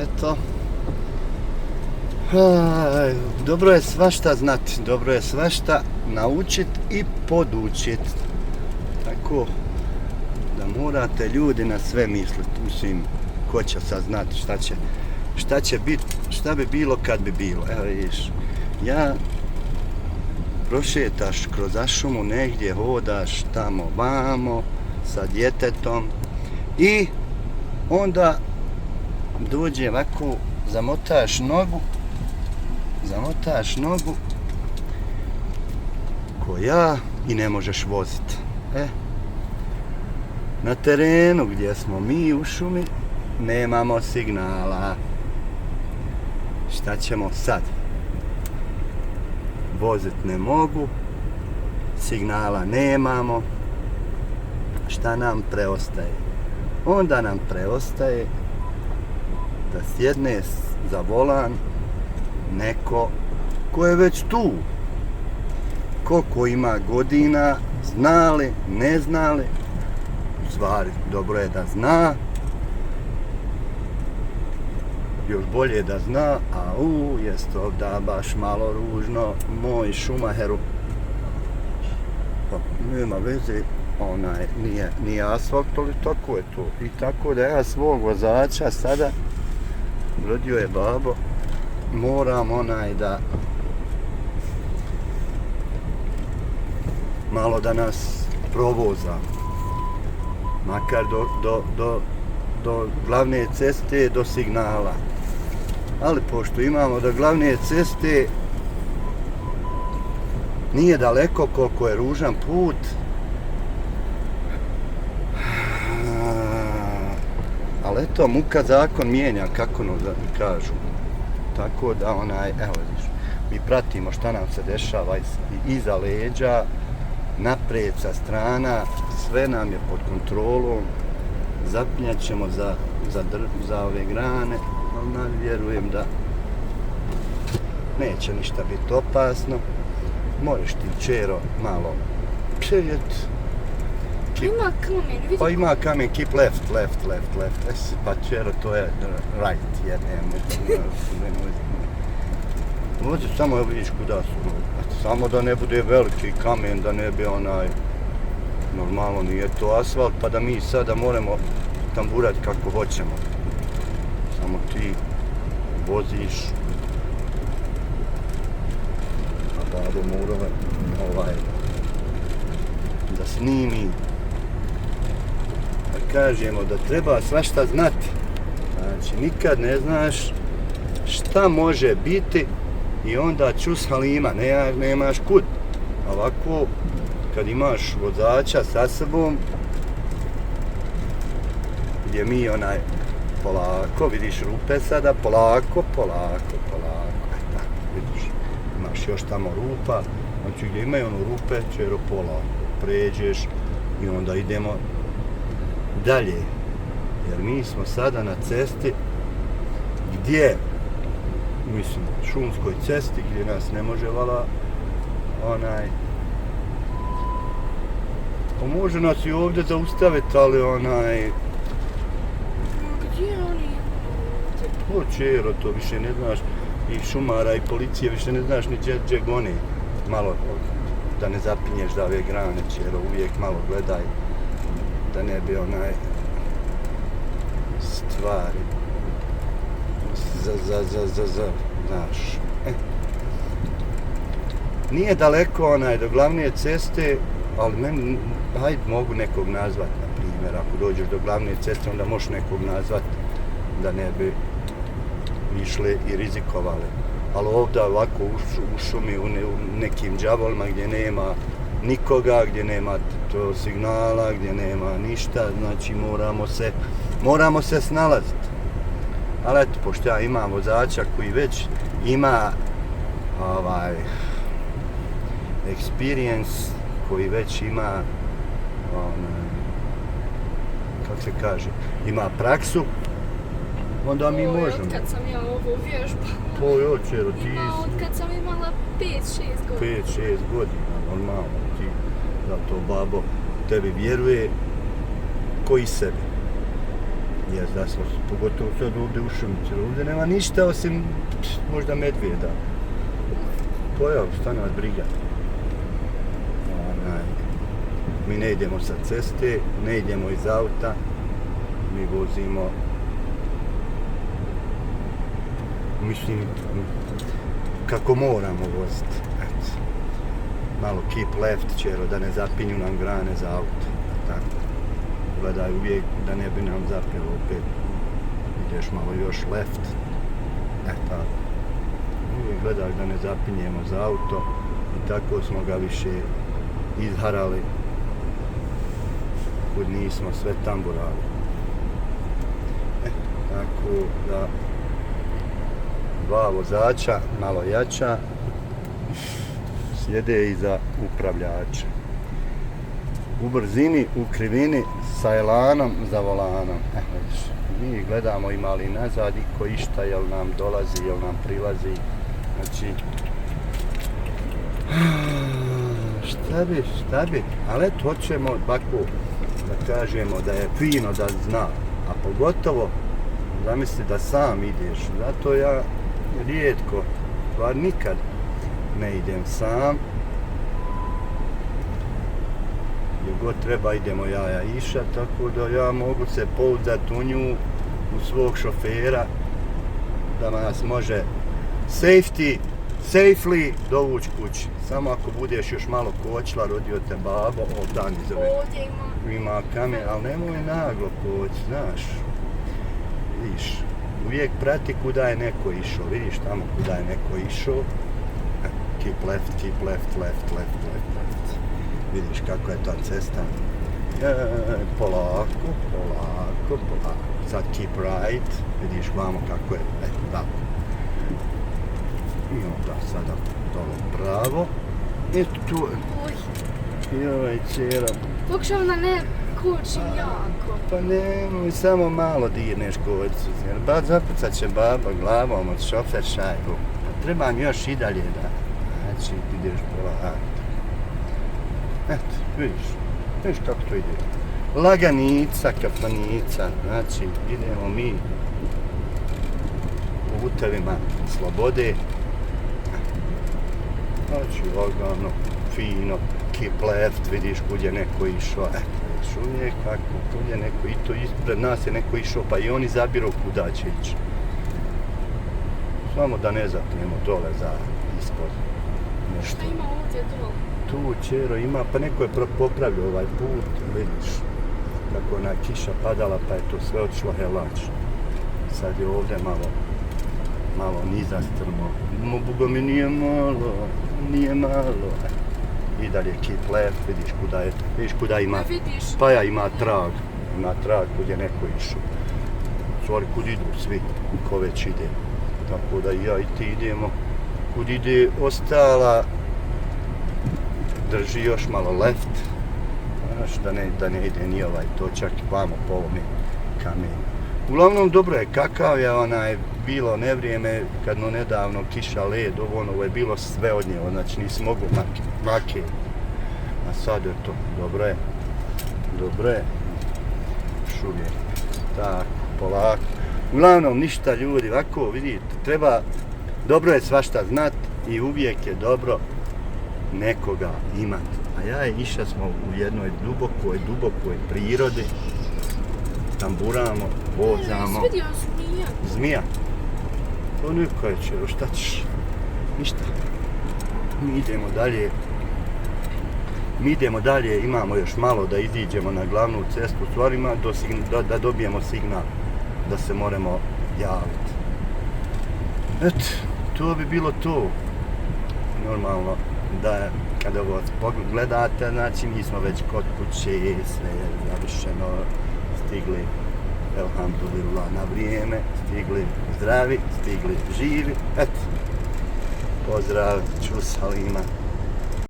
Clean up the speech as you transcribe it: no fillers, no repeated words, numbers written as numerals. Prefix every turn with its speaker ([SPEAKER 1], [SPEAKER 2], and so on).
[SPEAKER 1] eto. Dobro je svašta znati, dobro je svašta naučit i podučit. Tako da morate ljudi na sve misliti. Mislim, ko će sad znati šta će biti, šta bi bilo kad bi bilo. Evo vidiš, ja prošetaš kroz šumu negdje, hodaš tamo vamo sa djetetom i onda dođe ovako, zamotaš nogu ko ja i ne možeš voziti. Na terenu gdje smo mi u šumi nemamo signala. Šta ćemo sad? Vozit ne mogu, signala nemamo. Šta nam preostaje? Onda nam preostaje da sjedne za volan neko ko je već tu. Koliko ima godina, znali, ne znali, u stvari dobro je da zna, još bolje da zna, a jest ovdje baš malo ružno, moj Šumacheru, pa nema veze, nije asfalt, ali tako je to. I tako da ja svog vozača sada, rodio je babo, moram da malo da nas provoza, makar do glavne ceste, do signala. Ali pošto imamo do glavne ceste nije daleko koliko je ružan put, ali eto, muka zakon mijenja, kako kažu. Tako da evo vidiš, mi pratimo šta nam se dešava iza leđa, naprijed sa strana, sve nam je pod kontrolom, zapinjat ćemo za ove grane, ali vjerujem da neće ništa biti opasno. Možeš ti, čero, malo pšeljet.
[SPEAKER 2] Ima kamen, vidi.
[SPEAKER 1] Pa ima kamen, keep left. Pa čero, to je right, jer Vozi samo vidiš kuda su. Samo da ne bude veliki kamen, da ne bi normalno nije to asfalt, pa da mi sada moramo tamburati kako hoćemo. Samo ti voziš, a babo morao da snimi. Da kažemo da treba svašta znati. Znači, nikad ne znaš šta može biti i onda čus halima, nemaš kud. Ovako, kad imaš vozača sa sobom, gdje mi polako, vidiš rupe sada, polako. Tako, vidiš, imaš još tamo rupa, znači gdje imaju rupe, čero polako, pređeš i onda idemo dalje. Jer mi smo sada na cesti gdje, mislim, šumskoj cesti gdje nas ne može pa može nas i ovdje zaustaviti, ali
[SPEAKER 2] Gdje oni?
[SPEAKER 1] O čero, to više ne znaš, i šumara i policije više ne znaš ni gdje gone. Malo, da ne zapinješ da ove grane, čero, uvijek malo gledaj, da ne bi stvari znaš. Nije daleko do glavne ceste, ali meni, hajde, mogu nekog nazvat, na primjer, ako dođeš do glavne ceste, onda možeš nekog nazvat, da ne bi išli i rizikovali. Ali ovdje ovako u šumi, u nekim džavolima gdje nema nikoga, gdje nema signala, gdje nema ništa, znači moramo se snalaziti. Ali eto, pošto ja imam vozača koji već ima experience, koji već ima kako se kaže, ima praksu, onda mi možemo.
[SPEAKER 2] Otkad sam ja ovo vježbala.
[SPEAKER 1] To je čero, ti
[SPEAKER 2] Otkad sam imala 5-6 godina.
[SPEAKER 1] 5-6 godina, normalno ti, zato babo tebi vjeruje koji sebi. Jes, da smo, pogotovo sad ovdje u Šumici, ovdje nema ništa osim možda medvjeda. Pojav, šta nas briga. Mi ne idemo sa ceste, ne idemo iz auta, mi vozimo, mislim, kako moramo voziti. Eto. Malo keep left, čero, da ne zapinju nam grane za auto. Tako. Gledaj uvijek da ne bi nam zapelo opet. Ideš malo još left. Eto. Uvijek gledaj da ne zapinjemo za auto. I tako smo ga više izharali. Kud nismo sve tamburali. Tako da dva vozača, malo jača, sjede iza upravljača. U brzini, u krivini, sa elanom za volanom. Mi gledamo ima li nazad i ko išta, jel nam dolazi, jel nam prilazi. Znači, šta bi, ali eto hoćemo ovako da kažemo da je fino da zna, a pogotovo zamisli da sam ideš, zato ja rijetko, stvar nikad ne idem sam. Gdje god treba idemo ja i Iša, tako da ja mogu se pouzdati u nju, u svog šofera, da nas može safely dovući kući. Samo ako budeš još malo kočila, rodio te babo, dan izove.
[SPEAKER 2] Ovdje
[SPEAKER 1] Ima kamen, ali nemoj naglo koći, znaš. Vidiš, uvijek prati kuda je neko išao, vidiš tamo kuda je neko išao. Keep left. Vidiš kako je ta cesta. Polako. Sad keep right, vidiš vamo kako je, tako. I onda sada dole pravo. I tu, i ovaj čera.
[SPEAKER 2] pokušavam da ne kočim jako.
[SPEAKER 1] Pa nemoj, samo malo dirneš kočicu. Zapucat će baba glavom od šofer šajbu. Trebam još i dalje da, znači ideš polako. Eto, vidiš kako to ide. Laganica, kafanica, znači idemo mi putevima slobode. Znači lagano, fino, keep left, vidiš kud je neko išao. Vidiš uvijek kako, kud je neko i to ispred nas je neko išao, pa i oni zabiru kuda će ići. Samo da ne zapnemo dole za ispod.
[SPEAKER 2] Šta ima ovdje dole?
[SPEAKER 1] Tu čero ima, pa neko je popravio ovaj put, vidiš kako ona kiša padala pa je to sve otišlo helač. Sad je ovdje malo nizastrmo. Boga mi nije malo. I dalje keep left, vidiš kuda ima, pa ja ima trag kud je neko išao. Stvari kud idu svi, ko već ide. Tako da ja i ti idemo, kud ide ostala, drži još malo left, znaš, da ne ide ni ovaj točak, vamo po ovome kamenu. Uglavnom dobro je, kakav je bilo nevrijeme, kad nedavno kiša, led, ovo je bilo sve od nje, znači nisi mogao make. A sad je to, dobro je, šuvije, tako, polako. Uglavnom ništa ljudi, ovako vidite, dobro je svašta znat i uvijek je dobro nekoga imati. A ja i Iša smo u jednoj dubokoj prirodi, tamburamo, vozamo.
[SPEAKER 2] Svidio
[SPEAKER 1] Zmija? To niko je čero, šta ćeš? Ništa. Mi idemo dalje, imamo još malo da iziđemo na glavnu cestu, u stvari da dobijemo signal da se moramo javiti. Eto, to bi bilo to. Normalno da kada ovo gledate, znači mi smo već kod kuće, sve je završeno, stigli, elhamdulillah, na vrijeme, stigli zdravi, stigli živi, eto, pozdrav, čusalima.